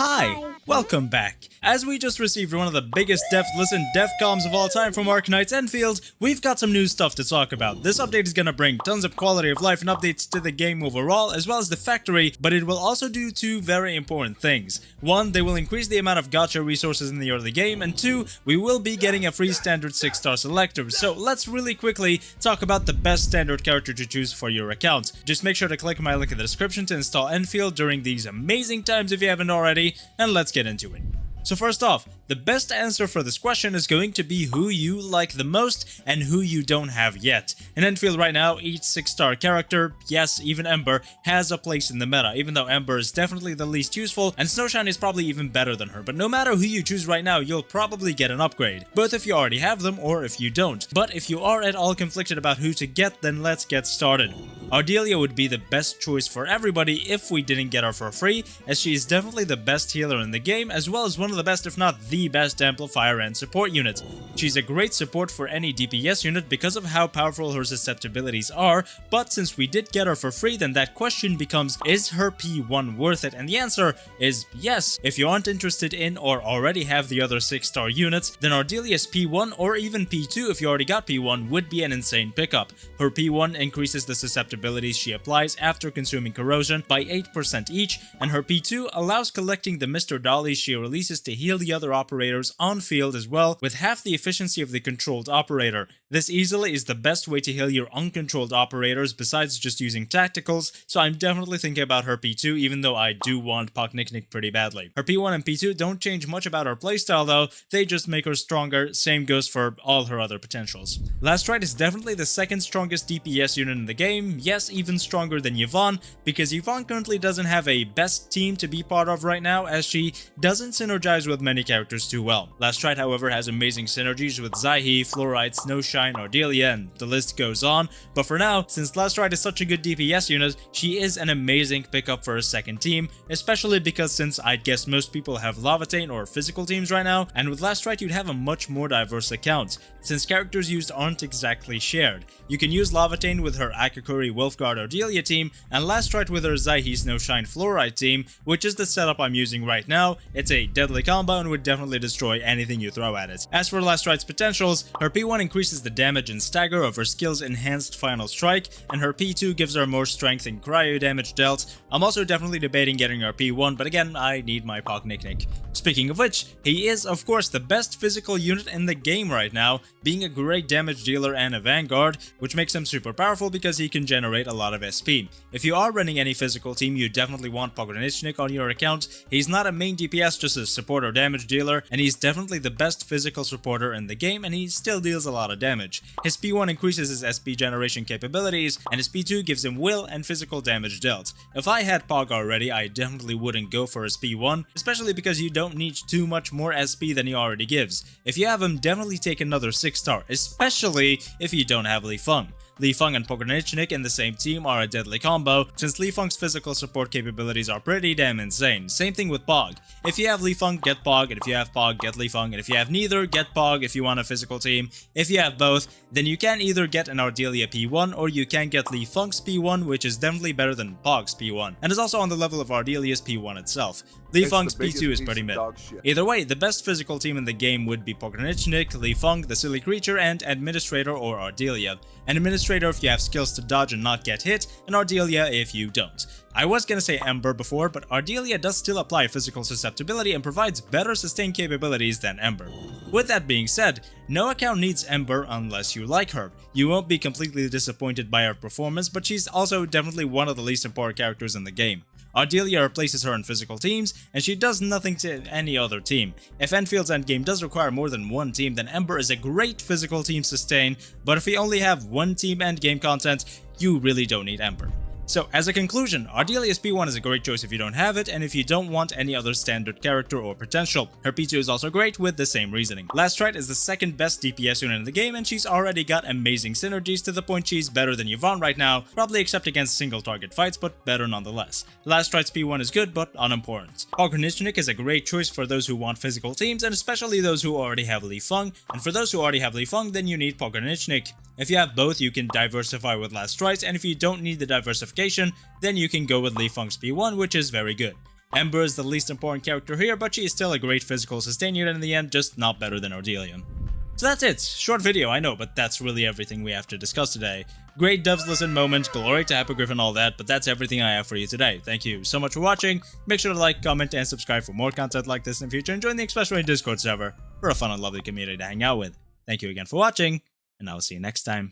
Hi! Welcome back. As we just received one of the biggest deathless and death comms of all time from Arknights Endfield, we've got some new stuff to talk about. This update is gonna bring tons of quality of life and updates to the game overall, as well as the factory, but it will also do two very important things. One, they will increase the amount of gacha resources in the early game, and two, we will be getting a free standard 6-star selector. So let's really quickly talk about the best standard character to choose for your account. Just make sure to click my link in the description to install Endfield during these amazing times if you haven't already, and let's get into it. So first off, the best answer for this question is going to be who you like the most and who you don't have yet. In Endfield right now, each 6-star character, yes, even Ember, has a place in the meta, even though Ember is definitely the least useful and Snowshine is probably even better than her. But no matter who you choose right now, you'll probably get an upgrade, both if you already have them or if you don't. But if you are at all conflicted about who to get, then let's get started. Ardelia would be the best choice for everybody if we didn't get her for free, as she is definitely the best healer in the game, as well as one of the best, if not the best, amplifier and support unit. She's a great support for any DPS unit because of how powerful her susceptibilities are, but since we did get her for free, then that question becomes, is her P1 worth it? And the answer is yes. If you aren't interested in or already have the other 6-star units, then Ardelia's P1 or even P2 if you already got P1 would be an insane pickup. Her P1 increases the susceptibilities she applies after consuming corrosion by 8% each, and her P2 allows collecting the Mr. Dollies she releases to heal the other operators on field as well, with half the efficiency of the controlled operator. This easily is the best way to heal your uncontrolled operators besides just using tacticals, so I'm definitely thinking about her P2 even though I do want Arknights pretty badly. Her P1 and P2 don't change much about her playstyle though, they just make her stronger, same goes for all her other potentials. Last Rite is definitely the second strongest DPS unit in the game, yes, even stronger than Yvonne, because Yvonne currently doesn't have a best team to be part of right now as she doesn't synergize with many characters too well. Last Rite, however, has amazing synergies with Zyhe, Fluorite, Snowshine, Ardelia, and the list goes on, but for now, since Last Rite is such a good DPS unit, she is an amazing pickup for a second team, especially because since I'd guess most people have Lavatain or physical teams right now, and with Last Rite you'd have a much more diverse account, since characters used aren't exactly shared. You can use Lavatain with her Akakuri, Wolfguard, Ardelia team, and Last Rite with her Zyhe, Snowshine, Fluorite team, which is the setup I'm using right now. It's a deadly combo and would definitely destroy anything you throw at it. As for Last Rite's potentials, her P1 increases the damage and stagger of her skill's enhanced final strike, and her P2 gives her more strength and cryo damage dealt. I'm also definitely debating getting her P1, but again, I need my Arknights. Speaking of which, he is of course the best physical unit in the game right now, being a great damage dealer and a vanguard, which makes him super powerful because he can generate a lot of SP. If you are running any physical team, you definitely want Arknights on your account. He's not a main DPS, just a support or damage dealer, and he's definitely the best physical supporter in the game, and he still deals a lot of damage. His P1 increases his SP generation capabilities, and his P2 gives him will and physical damage dealt. If I had Pog already, I definitely wouldn't go for his P1, especially because you don't need too much more SP than he already gives. If you have him, definitely take another 6-star, especially if you don't have Li Feng. Li Feng and Arknights in the same team are a deadly combo, since Li Feng's physical support capabilities are pretty damn insane. Same thing with Pog. If you have Li Feng, get Pog, and if you have Pog, get Li Feng, and if you have neither, get Pog if you want a physical team. If you have both, then you can either get an Ardelia P1 or you can get Li Feng's P1, which is definitely better than Pog's P1, and is also on the level of Ardelia's P1 itself. Li Feng's P2 is pretty mid. Either way, the best physical team in the game would be Arknights, Li Feng, the Silly Creature, and Administrator or Ardelia. An Administrator if you have skills to dodge and not get hit, and Ardelia if you don't. I was gonna say Ember before, but Ardelia does still apply physical susceptibility and provides better sustained capabilities than Ember. With that being said, no account needs Ember unless you like her. You won't be completely disappointed by her performance, but she's also definitely one of the least important characters in the game. Ardelia replaces her in physical teams, and she does nothing to any other team. If Enfield's endgame does require more than one team, then Ember is a great physical team sustain, but if you only have one team endgame content, you really don't need Ember. So, as a conclusion, Ardelia's P1 is a great choice if you don't have it, and if you don't want any other standard character or potential. Her P2 is also great with the same reasoning. Last Rite is the second best DPS unit in the game, and she's already got amazing synergies to the point she's better than Yvonne right now, probably except against single target fights, but better nonetheless. Last Rite's P1 is good, but unimportant. Arknights is a great choice for those who want physical teams, and especially those who already have Li Feng, and for those who already have Li Feng, then you need Arknights. If you have both, you can diversify with Last Rite, and if you don't need the diversification, then you can go with Li Feng's P1, which is very good. Ember is the least important character here, but she is still a great physical sustain unit in the end, just not better than Ardelia. So that's it. Short video, I know, but that's really everything we have to discuss today. Great devs listen moment, glory to Hippogriff and all that, but that's everything I have for you today. Thank you so much for watching. Make sure to like, comment, and subscribe for more content like this in the future, and join the Express Range Discord server for a fun and lovely community to hang out with. Thank you again for watching, and I will see you next time.